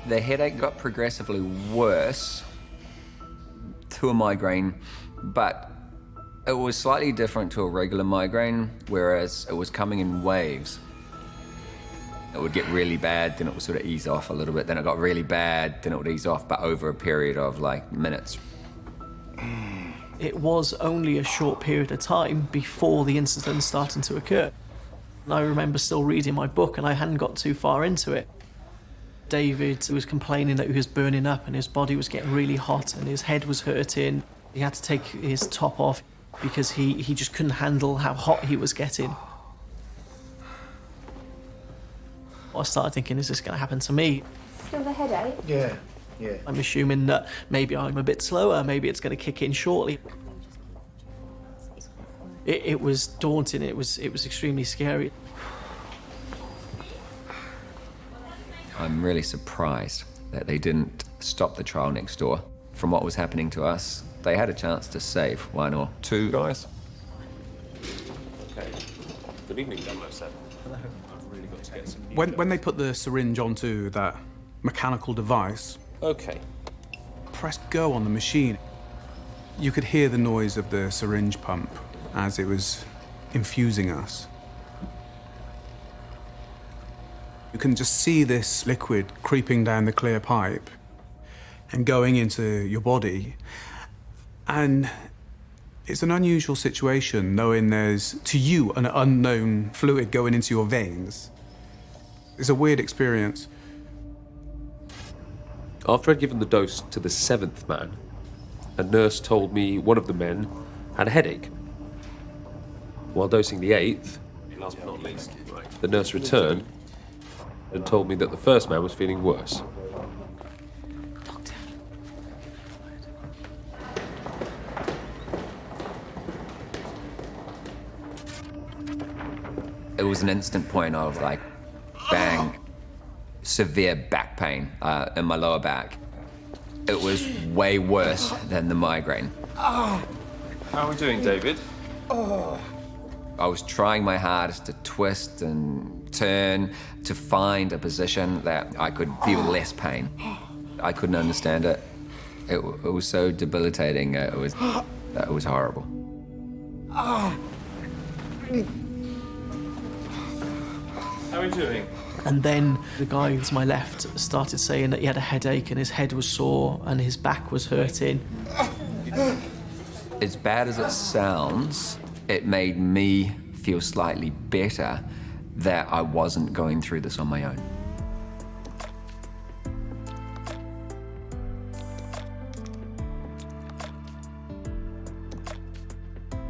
The headache got progressively worse to a migraine, but it was slightly different to a regular migraine, whereas it was coming in waves. It would get really bad, then it would sort of ease off a little bit, then it got really bad, then it would ease off, but over a period of like minutes. It was only a short period of time before the incident started to occur. And I remember still reading my book and I hadn't got too far into it. David was complaining that he was burning up and his body was getting really hot and his head was hurting. He had to take his top off because he just couldn't handle how hot he was getting. I started thinking, is this going to happen to me? Still the headache? Yeah. I'm assuming that maybe I'm a bit slower, maybe it's going to kick in shortly. It was daunting, it was extremely scary. I'm really surprised that they didn't stop the trial next door. From what was happening to us, they had a chance to save one or two guys. Okay. Good evening, 007. I've really got to get some... When they put the syringe onto that mechanical device, Okay. pressed go on the machine, you could hear the noise of the syringe pump as it was infusing us. You can just see this liquid creeping down the clear pipe and going into your body. And it's an unusual situation knowing there's, to you, an unknown fluid going into your veins. It's a weird experience. After I'd given the dose to the 7th man, a nurse told me one of the men had a headache. While dosing the 8th, last but not least, the nurse returned and told me that the first man was feeling worse. It was an instant point of like, bang, severe back pain in my lower back. It was way worse than the migraine. How are we doing, David? I was trying my hardest to twist and turn to find a position that I could feel less pain. I couldn't understand it. It was so debilitating. It was horrible. How are we doing? And then the guy to my left started saying that he had a headache and his head was sore and his back was hurting. As bad as it sounds, it made me feel slightly better that I wasn't going through this on my own.